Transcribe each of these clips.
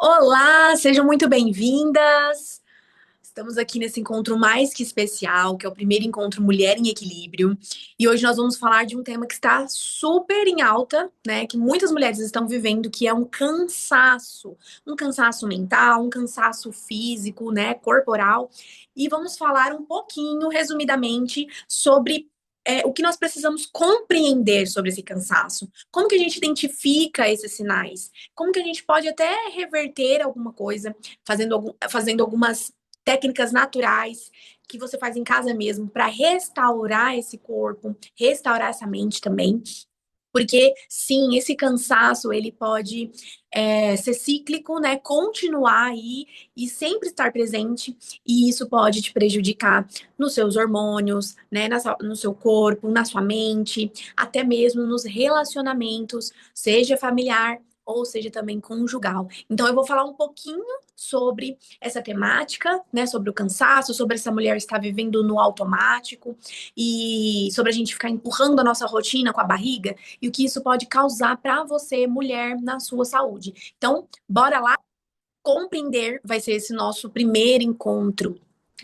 Olá, sejam muito bem-vindas. Estamos aqui nesse encontro mais que especial, que é o primeiro encontro Mulher em Equilíbrio. E hoje nós vamos falar de um tema que está super em alta, né? Que muitas mulheres estão vivendo, que é um cansaço. Um cansaço mental, um cansaço físico, né? Corporal. E vamos falar um pouquinho, resumidamente, sobre o que nós precisamos compreender sobre esse cansaço. Como que a gente identifica esses sinais? Como que a gente pode até reverter alguma coisa, fazendo algumas técnicas naturais que você faz em casa mesmo para restaurar esse corpo, restaurar essa mente também. Porque, sim, esse cansaço, ele pode ser cíclico, né? Continuar aí e sempre estar presente. E isso pode te prejudicar nos seus hormônios, né? No seu corpo, na sua mente, até mesmo nos relacionamentos, seja familiar ou seja também conjugal. Então, eu vou falar um pouquinho sobre essa temática, né? Sobre o cansaço, sobre essa mulher estar vivendo no automático e sobre a gente ficar empurrando a nossa rotina com a barriga e o que isso pode causar para você, mulher, na sua saúde. Então, bora lá. Compreender vai ser esse nosso primeiro encontro.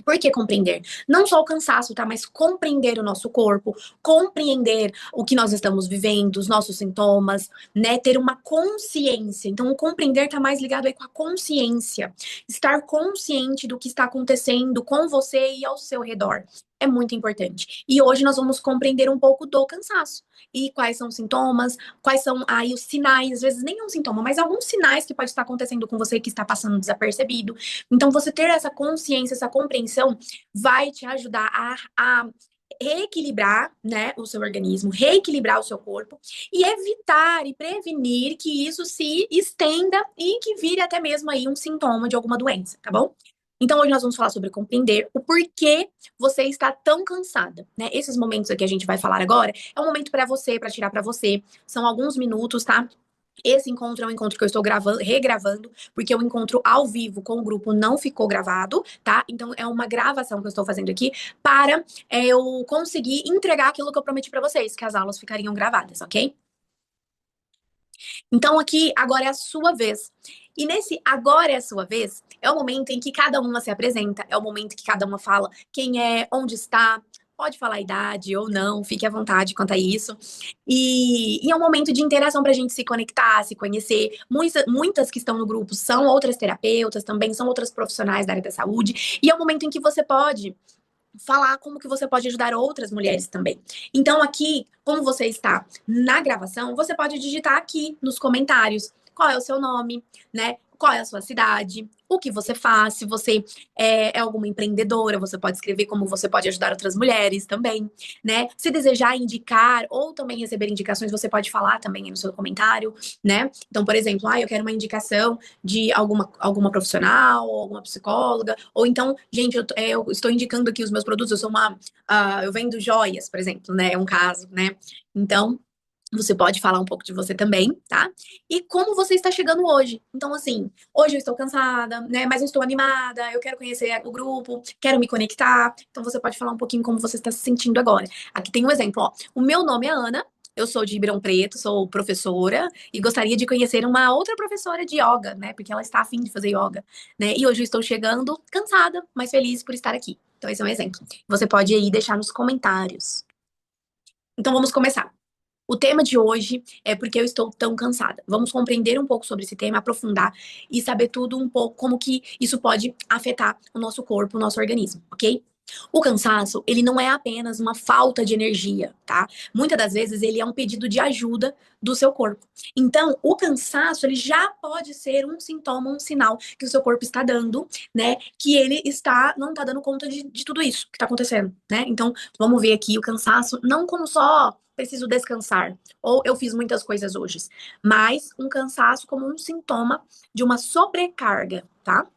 Por que compreender? Não só o cansaço, tá? Mas compreender o nosso corpo, compreender o que nós estamos vivendo, os nossos sintomas, né? Ter uma consciência. Então, o compreender tá mais ligado aí com a consciência. Estar consciente do que está acontecendo com você e ao seu redor. É muito importante. E hoje nós vamos compreender um pouco do cansaço. E quais são os sintomas, quais são aí os sinais, às vezes nem um sintoma, mas alguns sinais que pode estar acontecendo com você que está passando desapercebido. Então, você ter essa consciência, essa compreensão, vai te ajudar a reequilibrar, né, o seu organismo, reequilibrar o seu corpo e evitar e prevenir que isso se estenda e que vire até mesmo aí um sintoma de alguma doença, tá bom? Então, hoje nós vamos falar sobre compreender o porquê você está tão cansada, né? Esses momentos aqui a gente vai falar agora é um momento para você, para tirar para você. São alguns minutos, tá? Esse encontro é um encontro que eu estou gravando, regravando, porque o encontro ao vivo com o grupo não ficou gravado, tá? Então é uma gravação que eu estou fazendo aqui para eu conseguir entregar aquilo que eu prometi para vocês, que as aulas ficariam gravadas, ok? Então aqui agora é a sua vez. E nesse agora é a sua vez, é o momento em que cada uma se apresenta, é o momento que cada uma fala quem é, onde está, pode falar a idade ou não, fique à vontade quanto a isso. E é um momento de interação para a gente se conectar, se conhecer. Muitas que estão no grupo são outras terapeutas, também são outras profissionais da área da saúde. E é um momento em que você pode falar como que você pode ajudar outras mulheres também. Então aqui, como você está na gravação, você pode digitar aqui nos comentários qual é o seu nome, né? Qual é a sua cidade, o que você faz, se você é alguma empreendedora, você pode escrever como você pode ajudar outras mulheres também, né? Se desejar indicar ou também receber indicações, você pode falar também aí no seu comentário, né? Então, por exemplo, eu quero uma indicação de alguma profissional, ou alguma psicóloga, ou então, gente, eu estou indicando aqui os meus produtos, eu vendo joias, por exemplo, né? É um caso, né? Então, você pode falar um pouco de você também, tá? E como você está chegando hoje. Então, assim, hoje eu estou cansada, né? Mas eu estou animada, eu quero conhecer o grupo, quero me conectar. Então, você pode falar um pouquinho como você está se sentindo agora. Aqui tem um exemplo, ó. O meu nome é Ana, eu sou de Ribeirão Preto, sou professora e gostaria de conhecer uma outra professora de yoga, né? Porque ela está afim de fazer yoga, né? E hoje eu estou chegando cansada, mas feliz por estar aqui. Então, esse é um exemplo. Você pode aí deixar nos comentários. Então, vamos começar. O tema de hoje é porque eu estou tão cansada. Vamos compreender um pouco sobre esse tema, aprofundar e saber tudo um pouco como que isso pode afetar o nosso corpo, o nosso organismo, ok? O cansaço, ele não é apenas uma falta de energia, tá? Muitas das vezes ele é um pedido de ajuda do seu corpo. Então, o cansaço, ele já pode ser um sintoma, um sinal que o seu corpo está dando, né? Que ele não está dando conta de tudo isso que está acontecendo, né? Então, vamos ver aqui o cansaço, não como só preciso descansar, ou eu fiz muitas coisas hoje, mas um cansaço como um sintoma de uma sobrecarga, tá?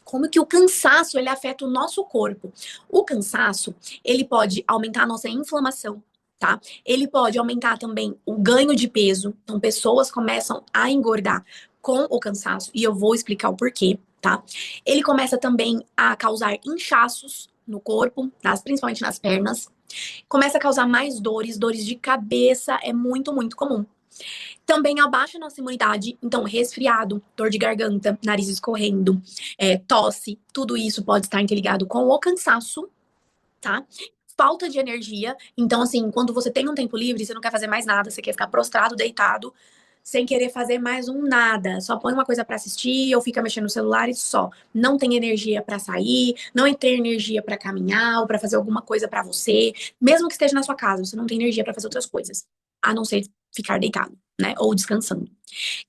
Como que o cansaço ele afeta o nosso corpo? O cansaço, ele pode aumentar a nossa inflamação, tá? Ele pode aumentar também o ganho de peso. Então, pessoas começam a engordar com o cansaço, e eu vou explicar o porquê, tá? Ele começa também a causar inchaços no corpo, principalmente nas pernas. Começa a causar mais dores, dores de cabeça, é muito, muito comum. Também abaixa a nossa imunidade, então resfriado, dor de garganta, nariz escorrendo, tosse, tudo isso pode estar interligado com o cansaço, tá? Falta de energia, então assim, quando você tem um tempo livre, você não quer fazer mais nada, você quer ficar prostrado, deitado, sem querer fazer mais um nada, só põe uma coisa para assistir ou fica mexendo no celular e só. Não tem energia para sair, não tem energia para caminhar ou para fazer alguma coisa para você, mesmo que esteja na sua casa, você não tem energia para fazer outras coisas, a não ser ficar deitado, né, ou descansando.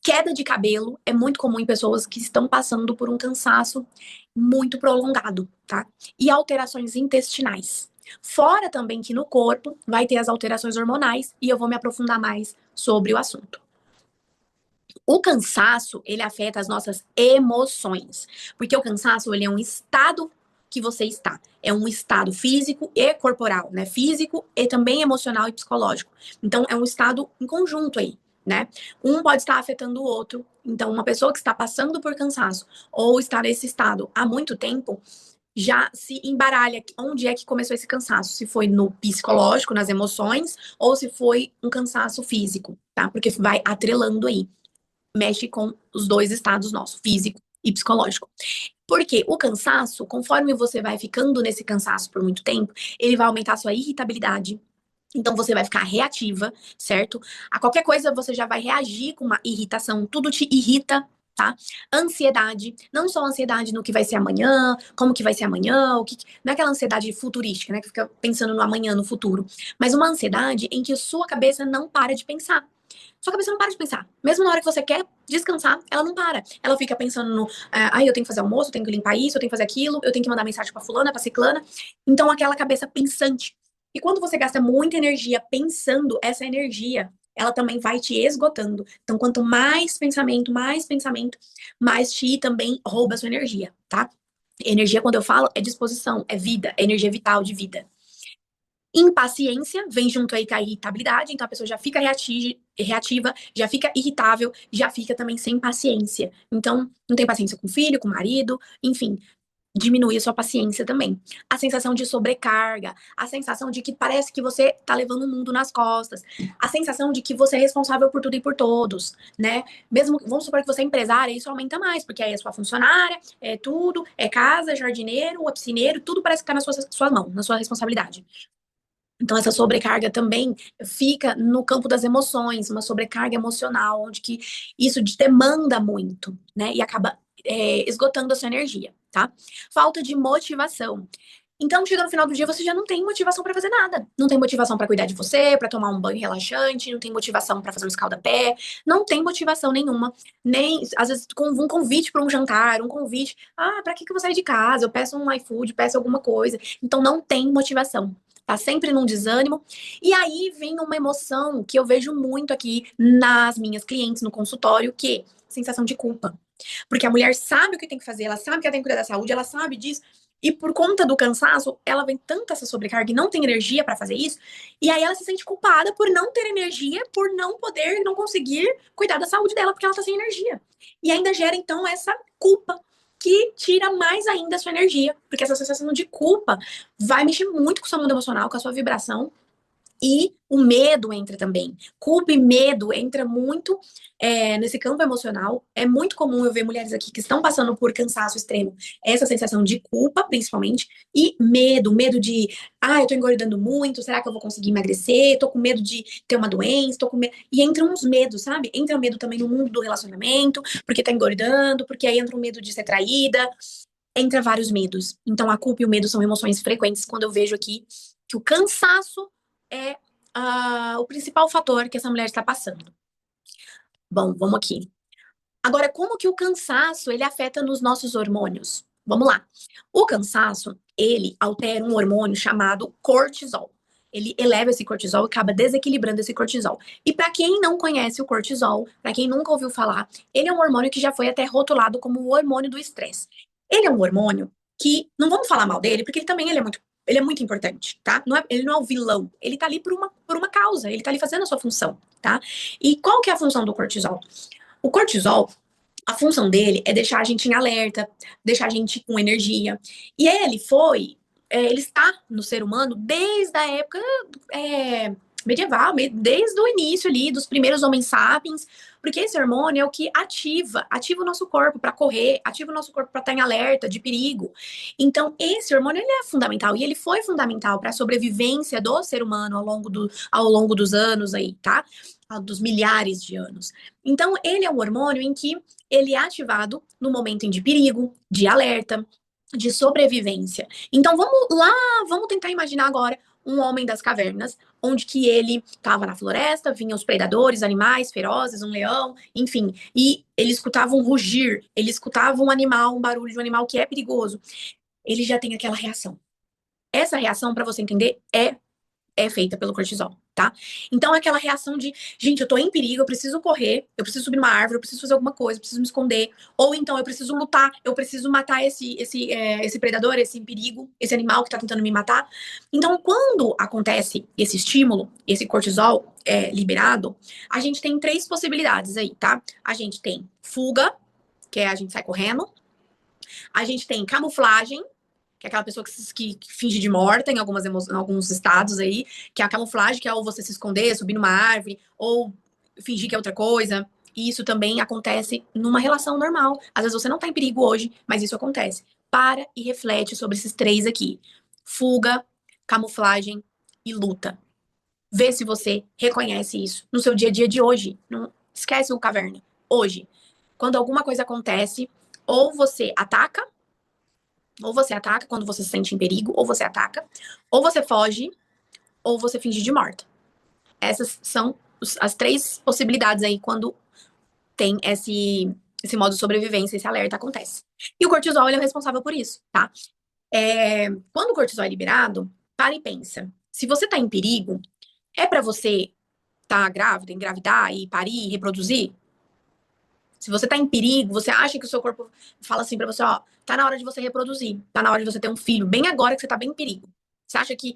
Queda de cabelo é muito comum em pessoas que estão passando por um cansaço muito prolongado, tá? E alterações intestinais. Fora também que no corpo vai ter as alterações hormonais e eu vou me aprofundar mais sobre o assunto. O cansaço, ele afeta as nossas emoções, porque o cansaço, ele é um estado que você está. É um estado físico e corporal, né? Físico e também emocional e psicológico. Então, é um estado em conjunto aí, né? Um pode estar afetando o outro. Então, uma pessoa que está passando por cansaço ou está nesse estado há muito tempo, já se embaralha onde é que começou esse cansaço, se foi no psicológico, nas emoções, ou se foi um cansaço físico, tá? Porque vai atrelando aí, mexe com os dois estados nossos, físico e psicológico. Porque o cansaço, conforme você vai ficando nesse cansaço por muito tempo, ele vai aumentar a sua irritabilidade. Então você vai ficar reativa, certo? A qualquer coisa você já vai reagir com uma irritação, tudo te irrita, tá? Ansiedade, não só ansiedade no que vai ser amanhã, como que vai ser amanhã, não é aquela ansiedade futurística, né, que fica pensando no amanhã, no futuro, mas uma ansiedade em que a sua cabeça não para de pensar. Sua cabeça não para de pensar. Mesmo na hora que você quer descansar, ela não para. Ela fica pensando no, eu tenho que fazer almoço, eu tenho que limpar isso, eu tenho que fazer aquilo, eu tenho que mandar mensagem pra fulana, pra ciclana. Então, aquela cabeça pensante. E quando você gasta muita energia pensando, essa energia, ela também vai te esgotando. Então, quanto mais pensamento, mais te também rouba a sua energia, tá? Energia, quando eu falo, é disposição, é vida, é energia vital de vida. Impaciência vem junto aí com a irritabilidade, então a pessoa já fica reativa, já fica irritável, já fica também sem paciência. Então, não tem paciência com o filho, com o marido, enfim, diminui a sua paciência também. A sensação de sobrecarga, a sensação de que parece que você tá levando o mundo nas costas, a sensação de que você é responsável por tudo e por todos, né? Mesmo, vamos supor que você é empresária, isso aumenta mais, porque aí é sua funcionária, é tudo, é casa, jardineiro, oficineiro, tudo parece que tá na sua mão, na sua responsabilidade. Então, essa sobrecarga também fica no campo das emoções, uma sobrecarga emocional, onde que isso demanda muito, né? E acaba esgotando a sua energia, tá? Falta de motivação. Então, chega no final do dia, você já não tem motivação para fazer nada. Não tem motivação para cuidar de você, para tomar um banho relaxante, não tem motivação para fazer um escalda-pé, não tem motivação nenhuma. Nem, às vezes, com um convite para um jantar, um convite. Para que eu vou sair de casa? Eu peço um iFood, peço alguma coisa. Então, não tem motivação. Tá sempre num desânimo. E aí vem uma emoção que eu vejo muito aqui nas minhas clientes no consultório, que é sensação de culpa. Porque a mulher sabe o que tem que fazer, ela sabe que ela tem que cuidar da saúde, ela sabe disso. E por conta do cansaço, ela vem tanta essa sobrecarga e não tem energia para fazer isso. E aí ela se sente culpada por não ter energia, por não poder, não conseguir cuidar da saúde dela, porque ela tá sem energia. E ainda gera, então, essa culpa que tira mais ainda a sua energia. Porque essa sensação de culpa vai mexer muito com o seu mundo emocional, com a sua vibração. E o medo entra também. Culpa e medo entra muito nesse campo emocional. É muito comum eu ver mulheres aqui que estão passando por cansaço extremo. Essa sensação de culpa, principalmente, e medo de, eu tô engordando muito, será que eu vou conseguir emagrecer? Tô com medo de ter uma doença, tô com medo. E entram uns medos, sabe? Entra o medo também no mundo do relacionamento, porque tá engordando, porque aí entra o medo de ser traída, entra vários medos. Então a culpa e o medo são emoções frequentes quando eu vejo aqui que o cansaço é o principal fator que essa mulher está passando. Bom, vamos aqui. Agora, como que o cansaço ele afeta nos nossos hormônios? Vamos lá. O cansaço, ele altera um hormônio chamado cortisol. Ele eleva esse cortisol e acaba desequilibrando esse cortisol. E para quem não conhece o cortisol, para quem nunca ouviu falar, ele é um hormônio que já foi até rotulado como o hormônio do estresse. Ele é um hormônio que, não vamos falar mal dele, porque ele é muito importante, tá? Ele não é o vilão, ele tá ali por uma causa, ele tá ali fazendo a sua função, tá? E qual que é a função do cortisol? O cortisol, a função dele é deixar a gente em alerta, deixar a gente com energia. E ele está no ser humano desde a época medieval, desde o início ali, dos primeiros homens sapiens, porque esse hormônio é o que ativa o nosso corpo para correr, ativa o nosso corpo para estar em alerta de perigo. Então, esse hormônio ele é fundamental e ele foi fundamental para a sobrevivência do ser humano ao longo dos anos aí, tá? Dos milhares de anos. Então, ele é um hormônio em que ele é ativado no momento de perigo, de alerta, de sobrevivência. Então, vamos lá, vamos tentar imaginar agora um homem das cavernas, onde que ele estava na floresta, vinham os predadores, animais ferozes, um leão, enfim, e ele escutava um rugir, ele escutava um animal, um barulho de um animal que é perigoso. Ele já tem aquela reação. Essa reação, para você entender, é feita pelo cortisol, tá? Então, é aquela reação de, gente, eu tô em perigo, eu preciso correr, eu preciso subir numa árvore, eu preciso fazer alguma coisa, eu preciso me esconder, ou então eu preciso lutar, eu preciso matar esse predador, esse perigo, esse animal que tá tentando me matar. Então, quando acontece esse estímulo, esse cortisol liberado, a gente tem três possibilidades aí, tá? A gente tem fuga, que é a gente sai correndo, a gente tem camuflagem, que é aquela pessoa que finge de morta em alguns estados aí, que é a camuflagem, que é ou você se esconder, subir numa árvore, ou fingir que é outra coisa. E isso também acontece numa relação normal. Às vezes você não tá em perigo hoje, mas isso acontece. Para e reflete sobre esses três aqui: fuga, camuflagem e luta. Vê se você reconhece isso no seu dia a dia de hoje. Não esquece o caverna. Hoje, quando alguma coisa acontece, ou você ataca quando você se sente em perigo, ou você foge, ou você finge de morta. Essas são as três possibilidades aí quando tem esse modo de sobrevivência, esse alerta acontece. E o cortisol, ele é o responsável por isso, tá? Quando o cortisol é liberado, para e pensa. Se você tá em perigo, é para você tá grávida, engravidar e parir e reproduzir? Se você tá em perigo, você acha que o seu corpo fala assim pra você, ó, tá na hora de você reproduzir, tá na hora de você ter um filho, bem agora que você tá bem em perigo. Você acha que,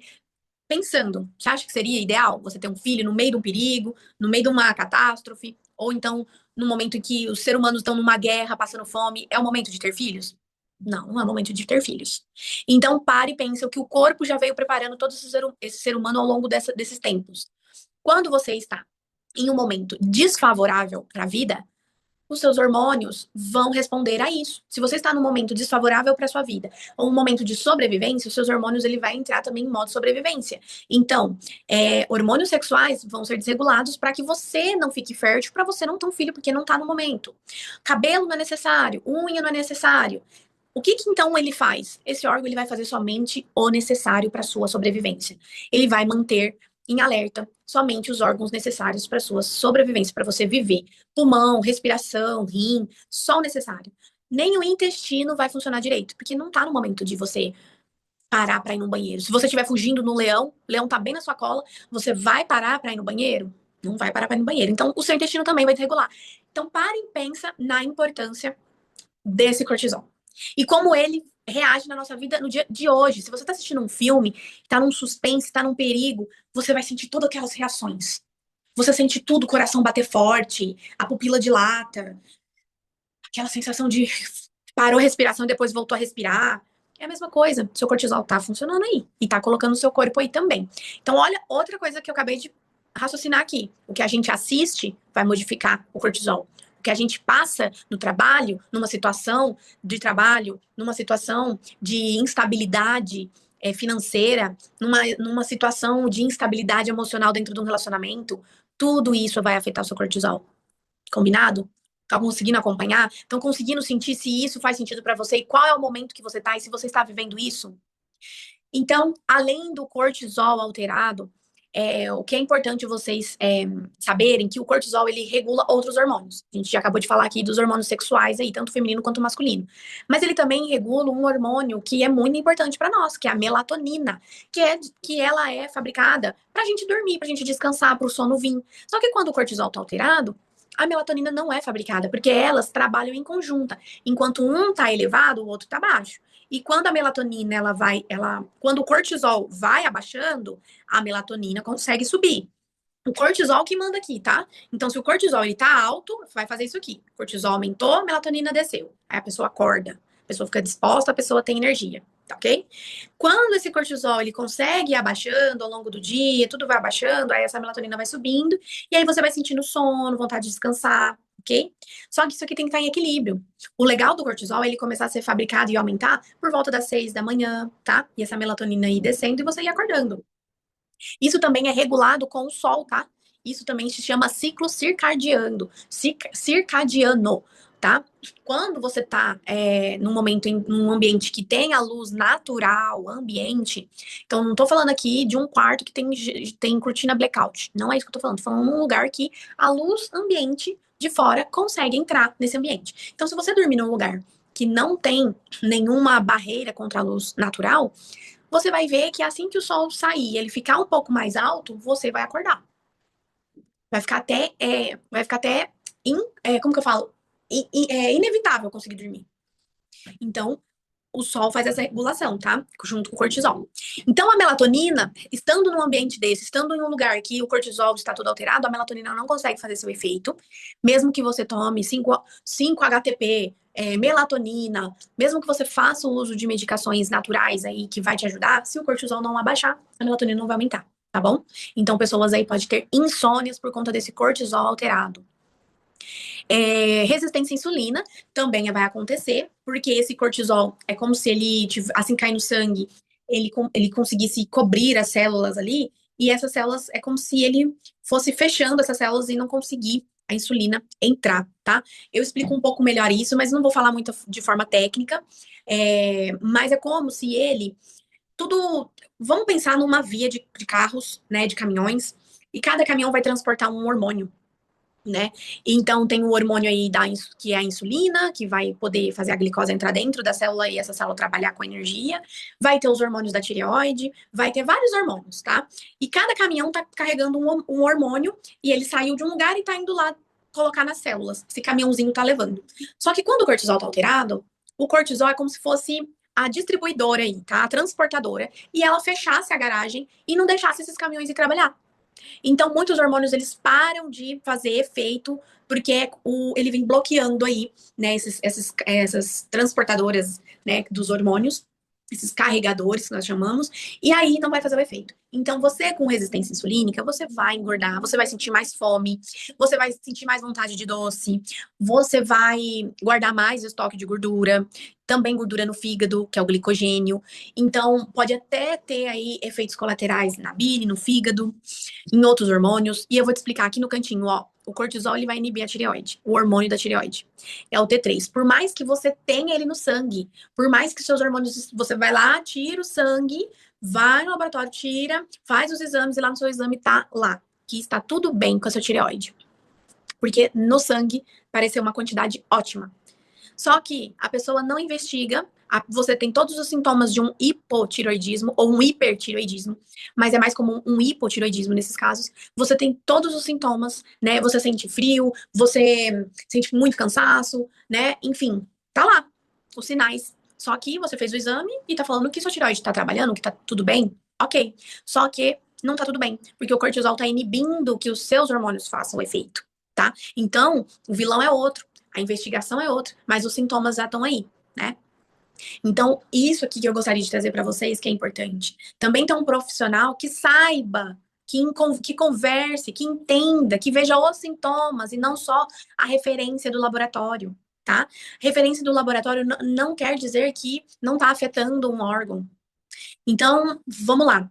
pensando, você acha que seria ideal você ter um filho no meio de um perigo, no meio de uma catástrofe, ou então no momento em que os seres humanos estão numa guerra, passando fome, é o momento de ter filhos? Não, não é o momento de ter filhos. Então pare e pense o que o corpo já veio preparando todo esse ser humano ao longo desses tempos. Quando você está em um momento desfavorável para a vida, os seus hormônios vão responder a isso. Se você está num momento desfavorável para sua vida, ou um momento de sobrevivência, os seus hormônios ele vai entrar também em modo sobrevivência. Então, hormônios sexuais vão ser desregulados para que você não fique fértil, para você não ter um filho porque não está no momento. Cabelo não é necessário, unha não é necessário. O que então ele faz? Esse órgão ele vai fazer somente o necessário para sua sobrevivência. Ele vai manter em alerta somente os órgãos necessários para sua sobrevivência, para você viver. Pulmão, respiração, rim, só o necessário. Nem o intestino vai funcionar direito, porque não está no momento de você parar para ir no banheiro. Se você estiver fugindo no leão, o leão tá bem na sua cola, você vai parar para ir no banheiro? Não vai parar para ir no banheiro. Então, o seu intestino também vai desregular. Então, pare e pensa na importância desse cortisol. E como ele reage na nossa vida no dia de hoje. Se você tá assistindo um filme, tá num suspense, tá num perigo, você vai sentir todas aquelas reações. Você sente tudo, o coração bater forte, a pupila dilata, aquela sensação de parou a respiração e depois voltou a respirar. É a mesma coisa. Seu cortisol tá funcionando aí. E tá colocando o seu corpo aí também. Então, olha, outra coisa que eu acabei de raciocinar aqui. O que a gente assiste vai modificar o cortisol. O que a gente passa no trabalho, numa situação de trabalho, numa situação de instabilidade financeira, numa situação de instabilidade emocional dentro de um relacionamento, tudo isso vai afetar o seu cortisol. Combinado? Tá conseguindo acompanhar? Estão conseguindo sentir se isso faz sentido para você e qual é o momento que você tá e se você está vivendo isso? Então, além do cortisol alterado, o que é importante vocês saberem que o cortisol ele regula outros hormônios. A gente já acabou de falar aqui dos hormônios sexuais aí, tanto feminino quanto masculino. Mas ele também regula um hormônio que é muito importante para nós, que é a melatonina, que ela é fabricada para a gente dormir, para a gente descansar, para o sono vir. Só que quando o cortisol está alterado, a melatonina não é fabricada, porque elas trabalham em conjunta. Enquanto um está elevado, o outro está baixo. E quando a melatonina, quando o cortisol vai abaixando, a melatonina consegue subir. O cortisol que manda aqui, tá? Então, se o cortisol ele tá alto, vai fazer isso aqui. O cortisol aumentou, a melatonina desceu. Aí a pessoa acorda, a pessoa fica disposta, a pessoa tem energia. tá ok? Quando esse cortisol ele consegue ir abaixando ao longo do dia, tudo vai abaixando, aí essa melatonina vai subindo, e aí você vai sentindo sono, vontade de descansar, ok? Só que isso aqui tem que estar em equilíbrio. O legal do cortisol é ele começar a ser fabricado e aumentar por volta das 6 da manhã, tá? E essa melatonina ir descendo e você ir acordando. Isso também é regulado com o sol, tá? Isso também se chama ciclo circadiano, tá? Quando você tá num ambiente que tem a luz natural, ambiente, então não tô falando aqui de um quarto que tem cortina blackout, não é isso que eu tô falando, tô falando num lugar que a luz ambiente de fora consegue entrar nesse ambiente. Então, se você dormir num lugar que não tem nenhuma barreira contra a luz natural, você vai ver que assim que o sol sair e ele ficar um pouco mais alto, você vai acordar. Vai ficar até, como que eu falo? Inevitável conseguir dormir. Então, o sol faz essa regulação, tá? Junto com o cortisol. Então, a melatonina, estando num ambiente desse, estando em um lugar que o cortisol está todo alterado, a melatonina não consegue fazer seu efeito. Mesmo que você tome 5 HTP, melatonina, mesmo que você faça o uso de medicações naturais aí que vai te ajudar, se o cortisol não abaixar, a melatonina não vai aumentar, tá bom? Então, pessoas aí podem ter insônias por conta desse cortisol alterado. Resistência à insulina também vai acontecer, porque esse cortisol é como se ele, assim, cair no sangue, ele conseguisse cobrir as células ali, e essas células é como se ele fosse fechando essas células e não conseguir a insulina entrar, tá? Eu explico um pouco melhor isso, mas não vou falar muito de forma técnica, mas é como se ele, tudo, vamos pensar numa via de carros, né, de caminhões, e cada caminhão vai transportar um hormônio, né? Então tem o hormônio aí que é a insulina, que vai poder fazer a glicose entrar dentro da célula e essa célula trabalhar com energia. Vai ter os hormônios da tireoide, vai ter vários hormônios, tá? E cada caminhão tá carregando um hormônio e ele saiu de um lugar e tá indo lá colocar nas células. Esse caminhãozinho tá levando. Só que quando o cortisol tá alterado, o cortisol é como se fosse a distribuidora aí, tá? A transportadora, e ela fechasse a garagem e não deixasse esses caminhões ir trabalhar. Então, muitos hormônios, eles param de fazer efeito, porque ele vem bloqueando aí, né, essas transportadoras, né, dos hormônios, esses carregadores que nós chamamos, e aí não vai fazer o efeito. Então, você com resistência insulínica, você vai engordar, você vai sentir mais fome, você vai sentir mais vontade de doce, você vai guardar mais estoque de gordura, também gordura no fígado, que é o glicogênio. Então, pode até ter aí efeitos colaterais na bile, no fígado, em outros hormônios. E eu vou te explicar aqui no cantinho, ó. O cortisol, ele vai inibir a tireoide, o hormônio da tireoide. É o T3. Por mais que você tenha ele no sangue, por mais que seus hormônios, você vai lá, tira o sangue, vai no laboratório, tira, faz os exames e lá no seu exame tá lá, que está tudo bem com a sua tireoide. Porque no sangue pareceu uma quantidade ótima. Só que a pessoa não investiga, você tem todos os sintomas de um hipotiroidismo ou um hipertiroidismo, mas é mais comum um hipotiroidismo nesses casos. Você tem todos os sintomas, né? Você sente frio, você sente muito cansaço, né? Enfim, tá lá os sinais. Só que você fez o exame e tá falando que sua tireoide tá trabalhando, que tá tudo bem. Ok. Só que não tá tudo bem, porque o cortisol tá inibindo que os seus hormônios façam efeito, tá? Então, o vilão é outro. A investigação é outra, mas os sintomas já estão aí, né? Então, isso aqui que eu gostaria de trazer para vocês, que é importante. Também tem um profissional que saiba, que converse, que entenda, que veja os sintomas e não só a referência do laboratório, tá? Referência do laboratório não quer dizer que não está afetando um órgão. Então, vamos lá.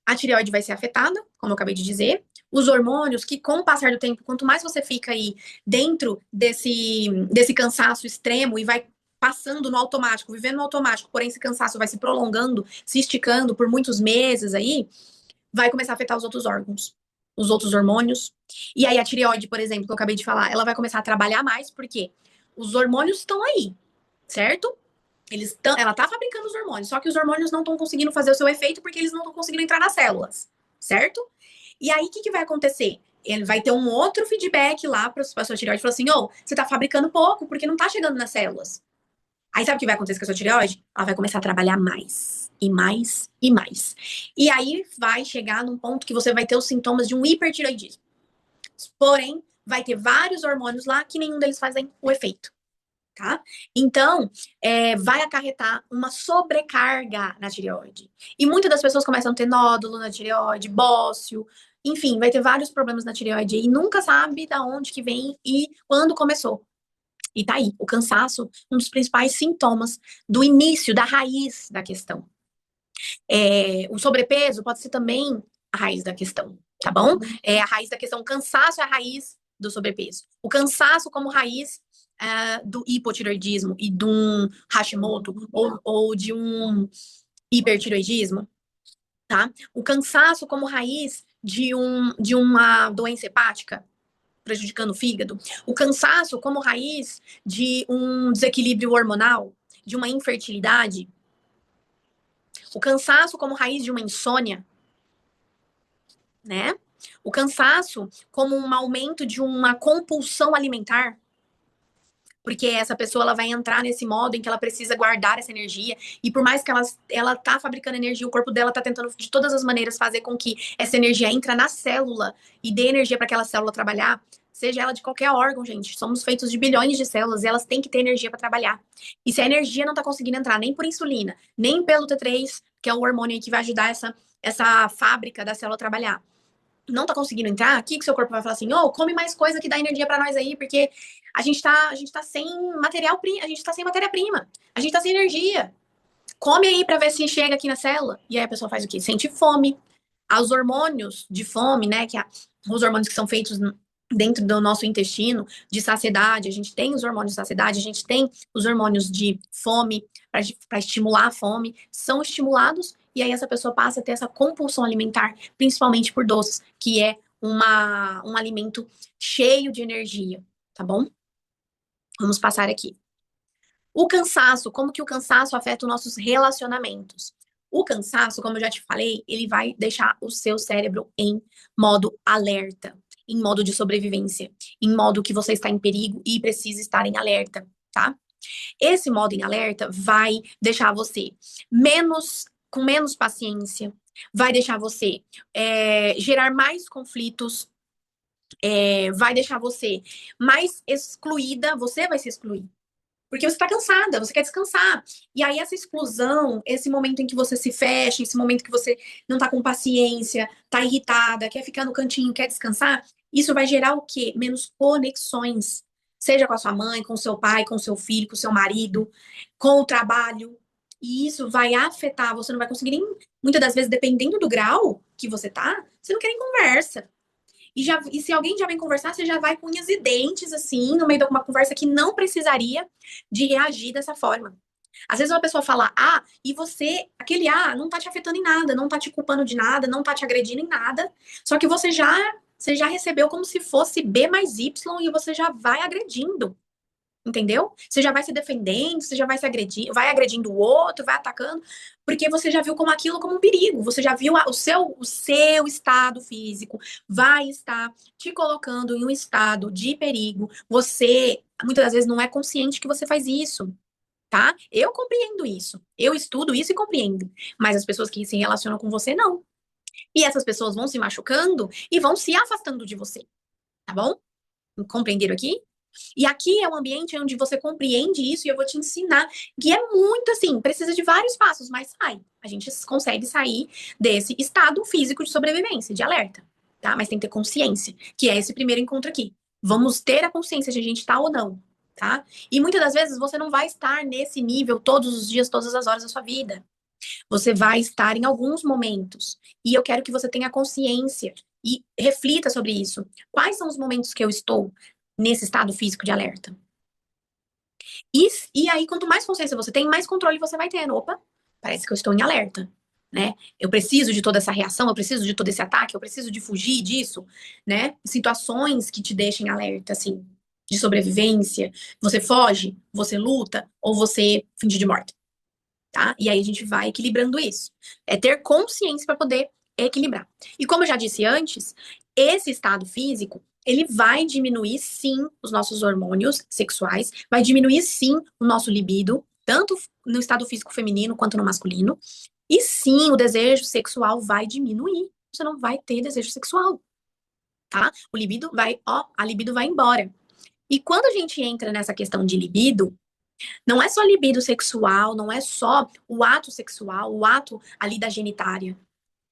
A tireoide vai ser afetada, como eu acabei de dizer. Os hormônios, que com o passar do tempo, quanto mais você fica aí dentro desse cansaço extremo e vai passando no automático, vivendo no automático, porém esse cansaço vai se prolongando, se esticando por muitos meses aí, vai começar a afetar os outros órgãos, os outros hormônios. E aí a tireoide, por exemplo, que eu acabei de falar, ela vai começar a trabalhar mais, porque os hormônios estão aí, certo? Ela tá fabricando os hormônios, só que os hormônios não estão conseguindo fazer o seu efeito porque eles não estão conseguindo entrar nas células, certo? E aí, o que vai acontecer? Ele vai ter um outro feedback lá para a sua tireoide, falou assim, você tá fabricando pouco porque não tá chegando nas células. Aí sabe o que vai acontecer com a sua tireoide? Ela vai começar a trabalhar mais, e mais, e mais. E aí vai chegar num ponto que você vai ter os sintomas de um hipertireoidismo. Porém, vai ter vários hormônios lá que nenhum deles fazem o efeito. tá? Então, vai acarretar uma sobrecarga na tireoide. E muitas das pessoas começam a ter nódulo na tireoide, bócio, enfim, vai ter vários problemas na tireoide e nunca sabe da onde que vem e quando começou. E tá aí, o cansaço, um dos principais sintomas do início, da raiz da questão. O sobrepeso pode ser também a raiz da questão, tá bom? A raiz da questão, o cansaço é a raiz do sobrepeso. O cansaço como raiz do hipotireoidismo e de um Hashimoto ou de um hipertireoidismo, tá? O cansaço como raiz de uma doença hepática, prejudicando o fígado. O cansaço como raiz de um desequilíbrio hormonal, de uma infertilidade. O cansaço como raiz de uma insônia, né? O cansaço como um aumento de uma compulsão alimentar, porque essa pessoa ela vai entrar nesse modo em que ela precisa guardar essa energia e por mais que ela tá fabricando energia, o corpo dela tá tentando de todas as maneiras fazer com que essa energia entre na célula e dê energia para aquela célula trabalhar, seja ela de qualquer órgão, gente. Somos feitos de bilhões de células e elas têm que ter energia para trabalhar. E se a energia não tá conseguindo entrar nem por insulina, nem pelo T3, que é o hormônio que vai ajudar essa fábrica da célula a trabalhar, não tá conseguindo entrar, aqui que seu corpo vai falar assim, come mais coisa que dá energia para nós aí, porque a gente tá sem a gente tá sem matéria-prima, a gente tá sem energia. Come aí para ver se chega aqui na célula. E aí a pessoa faz o quê? Sente fome. Os hormônios de fome, né, os hormônios que são feitos dentro do nosso intestino, de saciedade, a gente tem os hormônios de saciedade, a gente tem os hormônios de fome, para estimular a fome, são estimulados e aí essa pessoa passa a ter essa compulsão alimentar, principalmente por doces, que é um alimento cheio de energia, tá bom? Vamos passar aqui. O cansaço, como que o cansaço afeta os nossos relacionamentos? O cansaço, como eu já te falei, ele vai deixar o seu cérebro em modo alerta, em modo de sobrevivência, em modo que você está em perigo e precisa estar em alerta, tá? Esse modo em alerta vai deixar você com menos paciência, vai deixar você gerar mais conflitos, vai deixar você mais excluída, você vai se excluir. Porque você está cansada, você quer descansar. E aí, essa exclusão, esse momento em que você se fecha, esse momento que você não está com paciência, está irritada, quer ficar no cantinho, quer descansar, isso vai gerar o quê? Menos conexões. Seja com a sua mãe, com o seu pai, com o seu filho, com o seu marido, com o trabalho. E isso vai afetar, você não vai conseguir nem, muitas das vezes, dependendo do grau que você tá, você não quer nem conversa. E se alguém já vem conversar, você já vai com unhas e dentes, assim, no meio de uma conversa que não precisaria de reagir dessa forma. Às vezes uma pessoa fala A e você, aquele A, não tá te afetando em nada, não tá te culpando de nada, não tá te agredindo em nada. Só que você já recebeu como se fosse B mais Y e você já vai agredindo. Entendeu? Você já vai se defendendo, você já vai se agredindo, vai agredindo o outro, vai atacando, porque você já viu como aquilo como um perigo, você já viu o seu estado físico vai estar te colocando em um estado de perigo. Você, muitas das vezes, não é consciente que você faz isso, tá? Eu compreendo isso, eu estudo isso e compreendo, mas as pessoas que se relacionam com você, não. E essas pessoas vão se machucando e vão se afastando de você, tá bom? Compreenderam aqui? E aqui é um ambiente onde você compreende isso e eu vou te ensinar. Que é muito assim, precisa de vários passos, mas sai. A gente consegue sair desse estado físico de sobrevivência, de alerta, tá? Mas tem que ter consciência, que é esse primeiro encontro aqui. Vamos ter a consciência de a gente tá ou não, tá? E muitas das vezes você não vai estar nesse nível todos os dias, todas as horas da sua vida. Você vai estar em alguns momentos. E eu quero que você tenha consciência e reflita sobre isso. Quais são os momentos que eu estou nesse estado físico de alerta? E aí, quanto mais consciência você tem, mais controle você vai ter. Opa, parece que eu estou em alerta, né? Eu preciso de toda essa reação, eu preciso de todo esse ataque, eu preciso de fugir disso, né? Situações que te deixem alerta, assim, de sobrevivência. Você foge, você luta, ou você finge de morte, tá? E aí a gente vai equilibrando isso. É ter consciência para poder equilibrar. E como eu já disse antes, esse estado físico, ele vai diminuir sim os nossos hormônios sexuais, vai diminuir sim o nosso libido, tanto no estado físico feminino quanto no masculino. E sim, o desejo sexual vai diminuir. Você não vai ter desejo sexual, tá? A libido vai embora. E quando a gente entra nessa questão de libido, Não é só libido sexual, não é só o ato sexual, o ato ali da genitária,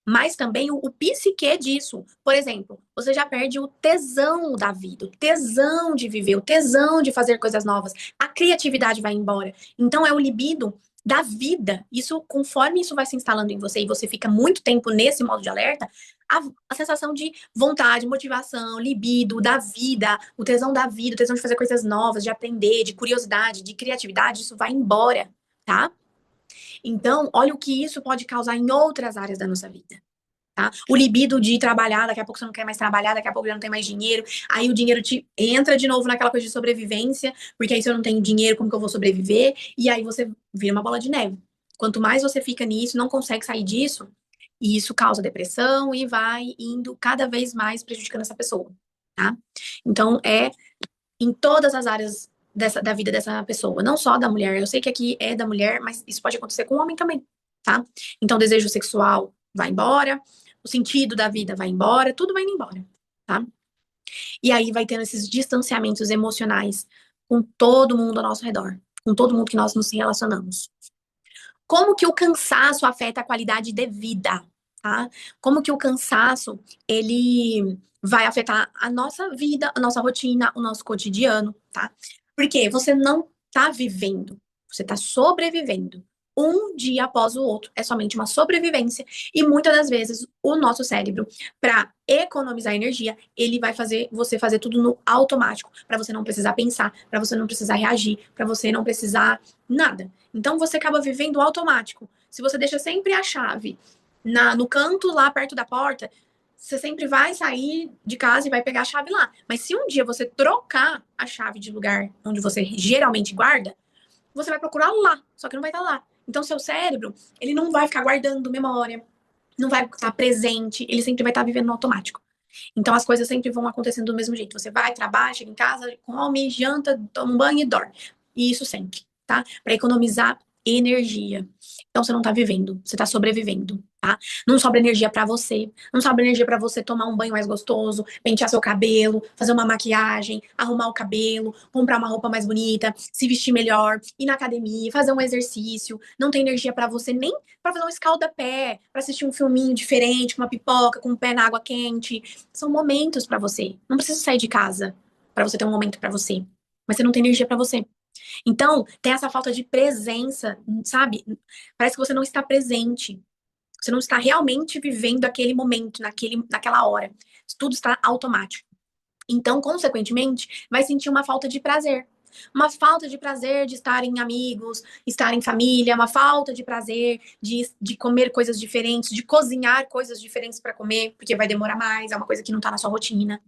mas também o psique disso. Por exemplo, você já perde o tesão da vida, o tesão de viver, o tesão de fazer coisas novas. A criatividade vai embora. Então é o libido da vida. Isso, conforme isso vai se instalando em você e você fica muito tempo nesse modo de alerta, a sensação de vontade, motivação, libido da vida, o tesão da vida, o tesão de fazer coisas novas, de aprender, de curiosidade, de criatividade, isso vai embora, tá? Então, olha o que isso pode causar em outras áreas da nossa vida. Tá? O libido de trabalhar, daqui a pouco você não quer mais trabalhar, daqui a pouco já não tem mais dinheiro, aí o dinheiro te entra de novo naquela coisa de sobrevivência, porque aí se eu não tenho dinheiro, como que eu vou sobreviver? E aí você vira uma bola de neve. Quanto mais você fica nisso, não consegue sair disso, e isso causa depressão e vai indo cada vez mais prejudicando essa pessoa, tá? Então, é em todas as áreas da vida dessa pessoa, não só da mulher. Eu sei que aqui é da mulher, mas isso pode acontecer com o homem também, tá? Então, o desejo sexual vai embora, o sentido da vida vai embora, tudo vai indo embora, tá? E aí vai tendo esses distanciamentos emocionais com todo mundo ao nosso redor, com todo mundo que nós nos relacionamos. Como que o cansaço afeta a qualidade de vida, tá? Como que o cansaço, ele vai afetar a nossa vida, a nossa rotina, o nosso cotidiano, tá? Porque você não tá vivendo, você tá sobrevivendo. Um dia após o outro, é somente uma sobrevivência e muitas das vezes o nosso cérebro, para economizar energia, ele vai fazer você fazer tudo no automático, para você não precisar pensar, para você não precisar reagir, para você não precisar nada. Então você acaba vivendo automático. Se você deixa sempre a chave no canto lá perto da porta, você sempre vai sair de casa e vai pegar a chave lá. Mas se um dia você trocar a chave de lugar onde você geralmente guarda, você vai procurar lá, só que não vai estar lá. Então seu cérebro, ele não vai ficar guardando memória, não vai estar presente, ele sempre vai estar vivendo no automático. Então as coisas sempre vão acontecendo do mesmo jeito. Você vai, trabalha, chega em casa, come, janta, toma um banho e dorme. E isso sempre, tá? Para economizar energia. Então você não tá vivendo, você tá sobrevivendo, tá? Não sobra energia para você, não sobra energia para você tomar um banho mais gostoso, pentear seu cabelo, fazer uma maquiagem, arrumar o cabelo, comprar uma roupa mais bonita, se vestir melhor, ir na academia, fazer um exercício. Não tem energia para você nem para fazer um escalda-pé, para assistir um filminho diferente, com uma pipoca, com o pé na água quente. São momentos para você. Não precisa sair de casa para você ter um momento para você. Mas você não tem energia para você. Então, tem essa falta de presença, sabe? Parece que você não está presente. Você não está realmente vivendo aquele momento, naquela hora. Tudo está automático. Então, consequentemente, vai sentir uma falta de prazer. Uma falta de prazer de estar em amigos, estar em família, uma falta de prazer de comer coisas diferentes, de cozinhar coisas diferentes para comer, porque vai demorar mais, é uma coisa que não está na sua rotina.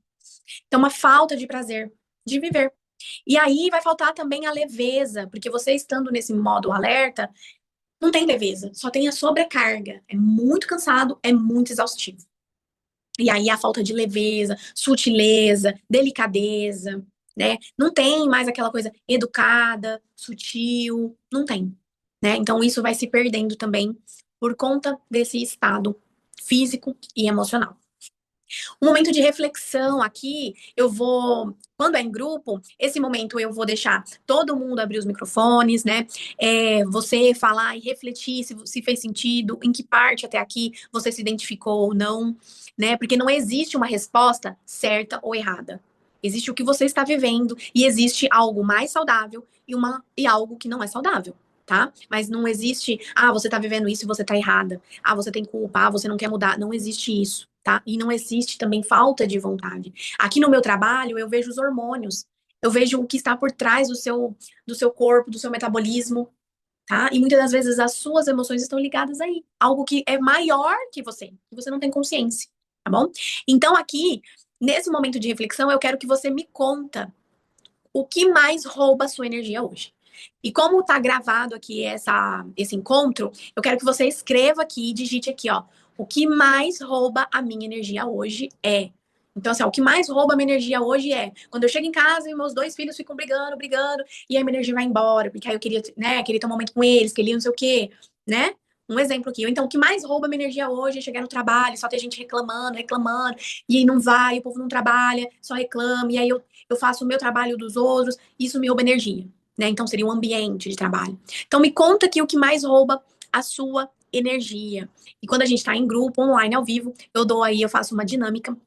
Então, uma falta de prazer de viver. E aí vai faltar também a leveza, porque você estando nesse modo alerta, não tem leveza, só tem a sobrecarga. É muito cansado, é muito exaustivo. E aí a falta de leveza, sutileza, delicadeza, né? Não tem mais aquela coisa educada, sutil, não tem, né? Então isso vai se perdendo também por conta desse estado físico e emocional. Um momento de reflexão aqui, eu vou, quando é em grupo, esse momento eu vou deixar todo mundo abrir os microfones, né? Você falar e refletir se fez sentido, em que parte até aqui você se identificou ou não, né? Porque não existe uma resposta certa ou errada. Existe o que você está vivendo e existe algo mais saudável e algo que não é saudável. Tá? Mas não existe, você tá vivendo isso e você tá errada. Você tem culpa, você não quer mudar. Não existe isso, tá? E não existe também falta de vontade. Aqui no meu trabalho, eu vejo os hormônios. Eu vejo o que está por trás do seu corpo, do seu metabolismo, tá? E muitas das vezes as suas emoções estão ligadas aí. Algo que é maior que você não tem consciência, tá bom? Então aqui, nesse momento de reflexão, eu quero que você me conta o que mais rouba a sua energia hoje. E como tá gravado aqui esse encontro, eu quero que você escreva aqui, digite aqui, ó, o que mais rouba a minha energia hoje é. Então, assim, ó, o que mais rouba a minha energia hoje é quando eu chego em casa e meus dois filhos ficam brigando, brigando, e aí minha energia vai embora, porque aí eu queria, né, queria ter um momento com eles, queria não sei o quê, né? Um exemplo aqui. Então, o que mais rouba a minha energia hoje é chegar no trabalho, só ter gente reclamando, reclamando, e aí não vai, o povo não trabalha, só reclama, e aí eu faço o meu trabalho dos outros, isso me rouba energia, né? Então seria um ambiente de trabalho. Então me conta aqui o que mais rouba a sua energia. E quando a gente está em grupo, online, ao vivo, eu faço uma dinâmica.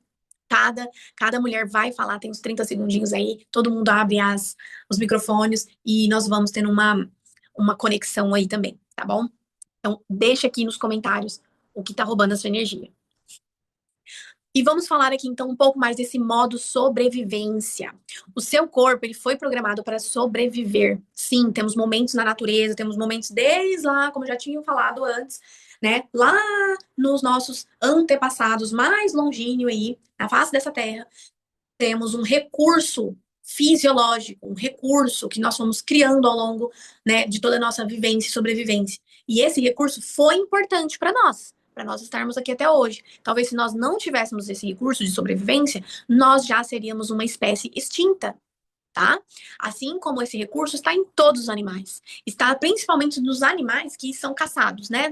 Cada mulher vai falar, tem uns 30 segundinhos aí, todo mundo abre os microfones e nós vamos tendo uma conexão aí também, tá bom? Então, deixa aqui nos comentários o que tá roubando a sua energia. E vamos falar aqui então um pouco mais desse modo sobrevivência. O seu corpo, ele foi programado para sobreviver. Sim, temos momentos na natureza, temos momentos desde lá, como eu já tinha falado antes, né? Lá nos nossos antepassados mais longínquos aí, na face dessa terra, temos um recurso fisiológico, um recurso que nós fomos criando ao longo, né, de toda a nossa vivência e sobrevivência. E esse recurso foi importante para nós estarmos aqui até hoje. Talvez se nós não tivéssemos esse recurso de sobrevivência, nós já seríamos uma espécie extinta, tá? Assim como esse recurso está em todos os animais. Está principalmente nos animais que são caçados, né?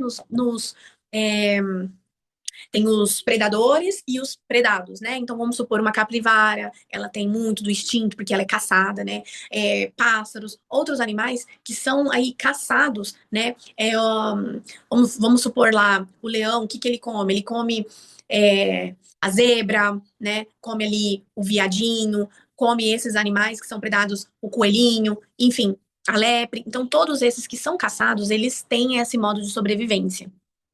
Tem os predadores e os predados, né? Então, vamos supor uma capivara, ela tem muito do instinto, porque ela é caçada, né? Pássaros, outros animais que são aí caçados, né? Vamos supor lá, o leão, o que ele come? Ele come a zebra, né? Come ali o viadinho, come esses animais que são predados, o coelhinho, enfim, a lepre. Então, todos esses que são caçados, eles têm esse modo de sobrevivência.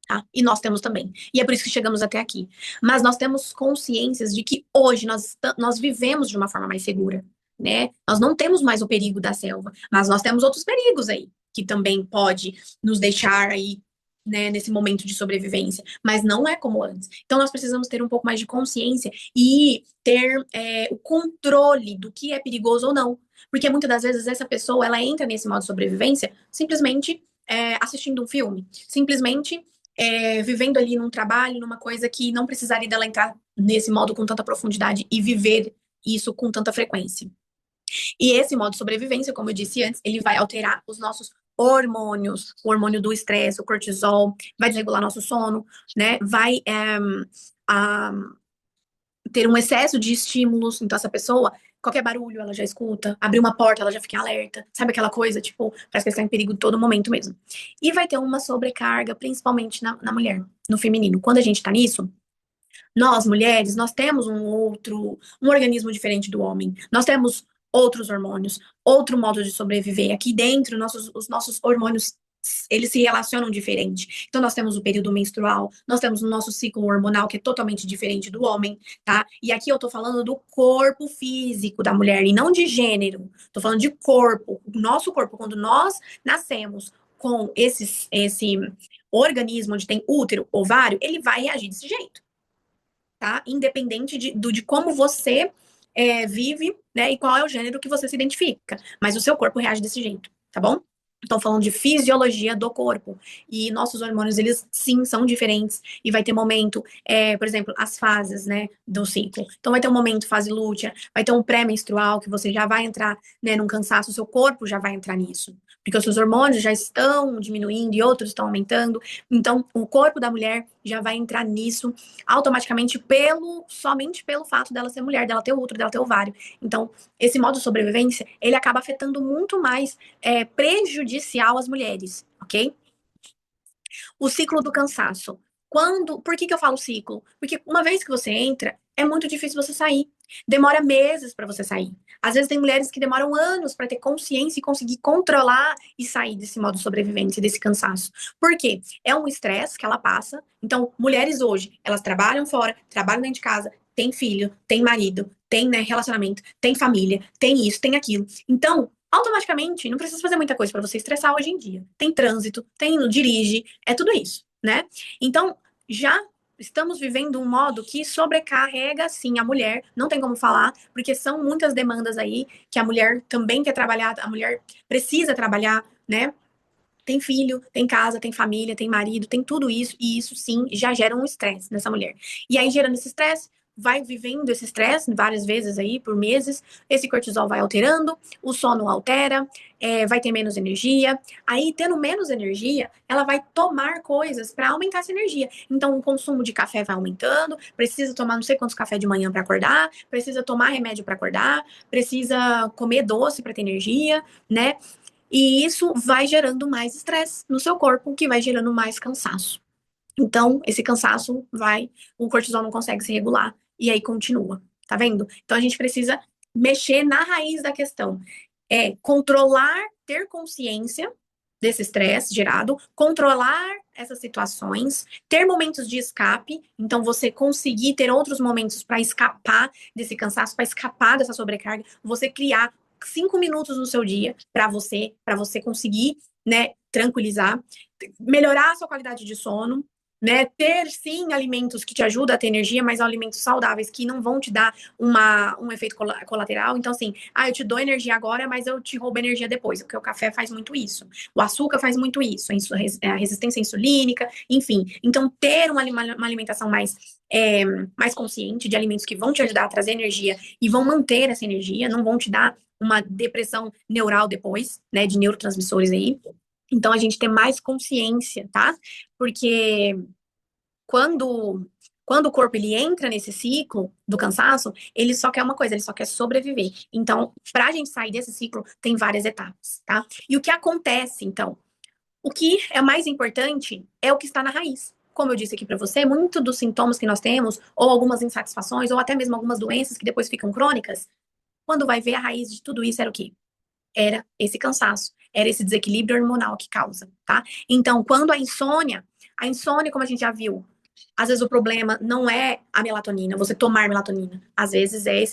Tá? E nós temos também. E é por isso que chegamos até aqui. Mas nós temos consciências de que hoje nós vivemos de uma forma mais segura, né? Nós não temos mais o perigo da selva, mas nós temos outros perigos aí, que também pode nos deixar aí, né, nesse momento de sobrevivência. Mas não é como antes. Então nós precisamos ter um pouco mais de consciência e ter o controle do que é perigoso ou não. Porque muitas das vezes essa pessoa, ela entra nesse modo de sobrevivência simplesmente assistindo um filme, simplesmente vivendo ali num trabalho, numa coisa que não precisaria dela entrar nesse modo com tanta profundidade e viver isso com tanta frequência. E esse modo de sobrevivência, como eu disse antes, ele vai alterar os nossos hormônios, o hormônio do estresse, o cortisol, vai desregular nosso sono, né? Vai ter um excesso de estímulos. Então, essa pessoa, qualquer barulho, ela já escuta. Abrir uma porta, ela já fica em alerta. Sabe aquela coisa, tipo, parece que ela está em perigo em todo momento mesmo. E vai ter uma sobrecarga, principalmente na mulher, no feminino. Quando a gente tá nisso, nós, mulheres, nós temos um organismo diferente do homem. Nós temos outros hormônios, outro modo de sobreviver. Aqui dentro, os nossos hormônios, eles se relacionam diferente. Então, nós temos o período menstrual, nós temos o nosso ciclo hormonal, que é totalmente diferente do homem, tá? E aqui eu tô falando do corpo físico da mulher, e não de gênero. Tô falando de corpo. O nosso corpo, quando nós nascemos com esse organismo onde tem útero, ovário, ele vai reagir desse jeito, tá? Independente de como você vive, né? E qual é o gênero que você se identifica. Mas o seu corpo reage desse jeito, tá bom? Estou falando de fisiologia do corpo. E nossos hormônios, eles sim são diferentes. E vai ter momento, por exemplo, as fases, né, do ciclo. Então vai ter um momento, fase lútea, vai ter um pré-menstrual, que você já vai entrar, né, num cansaço, o seu corpo já vai entrar nisso. Porque os seus hormônios já estão diminuindo e outros estão aumentando. Então, o corpo da mulher já vai entrar nisso automaticamente somente pelo fato dela ser mulher, dela ter útero, dela ter ovário. Então, esse modo de sobrevivência, ele acaba afetando muito mais prejudicial às mulheres, ok? O ciclo do cansaço. Por que eu falo ciclo? Porque uma vez que você entra, é muito difícil você sair. Demora meses para você sair. Às vezes tem mulheres que demoram anos para ter consciência e conseguir controlar e sair desse modo de sobrevivência, desse cansaço. Por quê? É um estresse que ela passa. Então, mulheres hoje, elas trabalham fora, trabalham dentro de casa, tem filho, tem marido, tem, né, relacionamento, tem família, tem isso, tem aquilo. Então, automaticamente, não precisa fazer muita coisa para você estressar hoje em dia. Tem trânsito, dirige, é tudo isso, né? Então, já estamos vivendo um modo que sobrecarrega, sim, a mulher, não tem como falar, porque são muitas demandas aí que a mulher também quer trabalhar, a mulher precisa trabalhar, né? Tem filho, tem casa, tem família, tem marido, tem tudo isso, e isso sim já gera um estresse nessa mulher. E aí, gerando esse estresse, vai vivendo esse estresse várias vezes aí, por meses, esse cortisol vai alterando, o sono altera, vai ter menos energia. Aí, tendo menos energia, ela vai tomar coisas para aumentar essa energia. Então, o consumo de café vai aumentando, precisa tomar não sei quantos cafés de manhã para acordar, precisa tomar remédio para acordar, precisa comer doce para ter energia, né? E isso vai gerando mais estresse no seu corpo, que vai gerando mais cansaço. Então, esse cansaço o cortisol não consegue se regular e aí continua, tá vendo? Então a gente precisa mexer na raiz da questão. Controlar, ter consciência desse estresse gerado, controlar essas situações, ter momentos de escape, então você conseguir ter outros momentos para escapar desse cansaço, para escapar dessa sobrecarga, você criar 5 minutos no seu dia para você conseguir, né, tranquilizar, melhorar a sua qualidade de sono, né? Ter sim alimentos que te ajudam a ter energia, mas alimentos saudáveis que não vão te dar um efeito colateral. Então, assim, eu te dou energia agora, mas eu te roubo energia depois, porque o café faz muito isso, o açúcar faz muito isso, a resistência insulínica, enfim. Então, ter uma alimentação mais consciente de alimentos que vão te ajudar a trazer energia e vão manter essa energia, não vão te dar uma depressão neural depois, né, de neurotransmissores aí. Então, a gente ter mais consciência, tá? Porque quando o corpo ele entra nesse ciclo do cansaço, ele só quer uma coisa, ele só quer sobreviver. Então, para a gente sair desse ciclo, tem várias etapas, tá? E o que acontece, então? O que é mais importante é o que está na raiz. Como eu disse aqui para você, muito dos sintomas que nós temos, ou algumas insatisfações, ou até mesmo algumas doenças que depois ficam crônicas, quando vai ver a raiz de tudo isso era o quê? Era esse cansaço, era esse desequilíbrio hormonal que causa, tá? Então, quando a insônia, como a gente já viu, às vezes o problema não é a melatonina, você tomar melatonina. Às vezes é